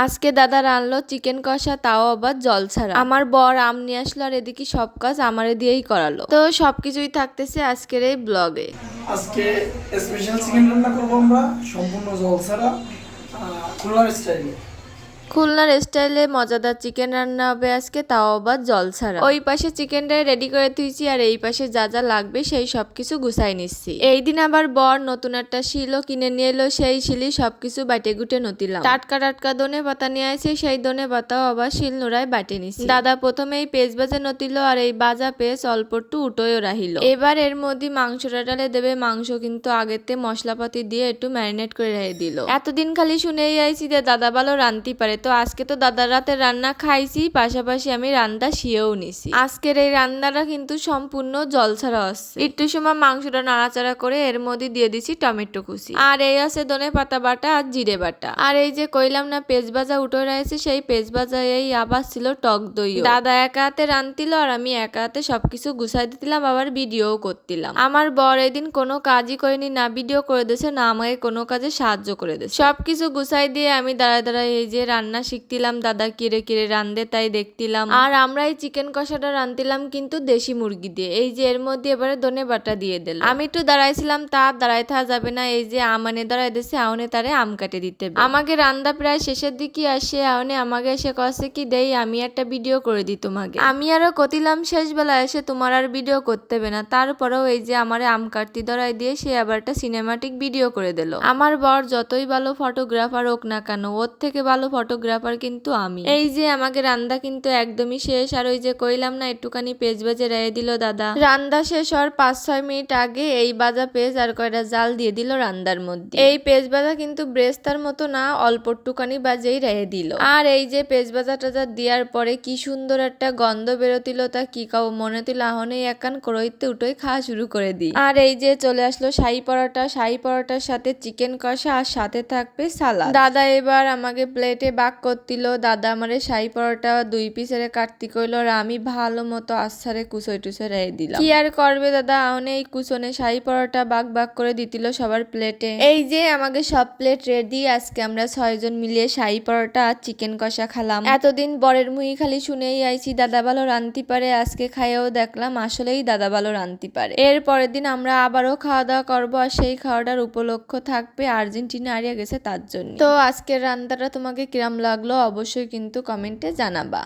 আজকে দাদা রানলো চিকেন কষা, তাও আবার জল ছাড়া। আমার বর আম নিয়ে আসলো আর এদিকে সব কাজ আমারে দিয়েই করালো। তো সবকিছুই থাকতেছে আজকের এই ব্লগে। আজকে স্পেশাল চিকেন রান্না করবো আমরা, সম্পূর্ণ জল ছাড়া, খুলনার স্টাইলে। খুলনার স্টাইলে মজাদার চিকেন রান্না হবে আজকে, তাও আবার জল ছাড়া। ওই পাশে চিকেনটা রেডি করে তুইছি আর এই পাশে যা যা লাগবে সেই সবকিছু গুছাই নিচ্ছি। এই দিন আবার বর নতুন একটা শিলও কিনে নিয়ে এলো, সেই শিলি সবকিছু বাটে গুটে নতিলাম। টাটকা টাটকা দনে পাতা নিয়ে আসে, সেই দনে পাতাও আবার শিল নোড়ায় বাটে নিছি। দাদা প্রথমেই পেঁয়াজ ভাজা নতিল আর এই ভাজা পেঁয়াজ অল্প একটু উটোয়ও রাহিল। এবার এর মধ্যে মাংসটা ডালে দেবে। মাংস কিন্তু আগেতে মশলাপাতি দিয়ে একটু ম্যারিনেট করে রেখে দিল। এতদিন খালি শুনেই আইছি যে দাদা ভালো রান্তি পারে, তো আজকে তো দাদার রাতের রান্না খাইছি, পাশাপাশি আমি রান্না শিয়েও নিছি। আজকের এই রান্নাটা কিন্তু সম্পূর্ণ জল ছাড়া আসছে। একটু সময় মাংসটা নাড়াচাড়া করে এর মধ্যে দিয়ে দিছি টমেটো কুচি, আর এই আছে ধনে পাতা বাটা আর জিরে বাটা। আর এই যে কইলাম না পেঁয়াজ ভাজা উঠে রয়েছে, সেই পেঁয়াজ ভাজা এই আবার ছিল টক দই। দাদা একা হাতে রান্তিল আর আমি একা হাতে সবকিছু গুছাই দিছিলাম, আবার ভিডিও করতিলাম। আমার বর এদিন কোনো কাজই করেনি, না ভিডিও করে দিয়েছে না আমাকে কোনো কাজে সাহায্য করে দিয়েছে। সবকিছু গুছাই দিয়ে আমি দাঁড়ায় দাঁড়ায় এই যে রান্না শিখতিলাম, দাদা কিরে কিরে রান্ধে তাই দেখতিলাম। আর আমরা এই চিকেন কষাটা রান্তিলাম কিন্তু দেশি মুরগি দিয়ে। এই যে এর মধ্যে এবারে ধনে বাটা দিয়ে দিল। আমি একটু দাঁড়াইছিলাম, তার দাঁড়াই থাকা যাবে না, এই যে আমানে দাঁড়াই দিছে, আউনে তারে আম কাটে দিতে। আমাকে রান্না প্রায় শেষের দিকে আসে, আউনে আমাকে এসে কছে কি দেই আমি একটা ভিডিও করে দিই তোমাকে। আমি আরো কতিলাম শেষ বেলা এসে তোমার আর ভিডিও করতে হবে না। তারপরেও এই যে আমারে আম কাটতি ধরাই দিয়ে সে আবার একটা সিনেমাটিক ভিডিও করে দিল। আমার বর যতই ভালো ফটোগ্রাফার হোক না কেন, ওর থেকে ভালো ফটোগ্রাফার কিন্তু আমি। এই যে আমাকে রান্না কিন্তু একদমই শেষ, আর ওই যে কইলাম না একটুখানি পেঁয়াজ ভাজে রেয়ে দিল দাদা। রান্না শেষ হওয়ার 5-6 মিনিট আগে এই ভাজা পেঁয়াজ আর কয়টা জাল দিয়ে দিল রান্নার মধ্যে। এই পেঁয়াজ ভাজা কিন্তু ব্রেস্তার মতো না, অল্প একটুখানি বাজেই রেয়ে দিল। আর এই যে পেঁয়াজ ভাজা টাজা দেওয়ার পরে কি সুন্দর একটা গন্ধ বেরোতিল, তা কি কাউ মনে তিল আহনেই একান করইতে উঠোই খাওয়া শুরু করে দিই। আর এই যে চলে আসলো শাহী পরোটা, শাহী পরোটার সাথে চিকেন কষা আর সাথে থাকবে সালাদ। দাদা এবার আমাকে প্লেটে বাক করতিল। দাদা আমারে শাহী পরোটা 2 পিসের কাটতি কইল আর আমি ভালো মতো আসারে কুচই টুচে রেখে দিলাম। কি আর করবে দাদা, আহনে এই কুচনে শাহী পরোটা বাক বাক করে দিতিল সবার প্লেটে। এই যে আমাকে সব প্লেট রেডি। আজকে আমরা 6 জন মিলিয়ে শাহী পরোটা আর চিকেন কষা খালাম। এতদিন বরের মুহি খালি শুনেই আইছি দাদা ভালো রান্তি পারে, আজকে খাইয়েও দেখলাম আসলেই দাদা ভালো রান্তি পারে। এর পরের দিন আমরা আবারও খাওয়া দাওয়া করবো, আর সেই খাওয়াটার উপলক্ষ থাকবে আর্জেন্টিনা হারিয়ে গেছে তার জন্য। তো আজকের রান্নাটা তোমাকে কিরাম লাগলো অবশ্যই কিন্তু কমেন্টে জানাবা।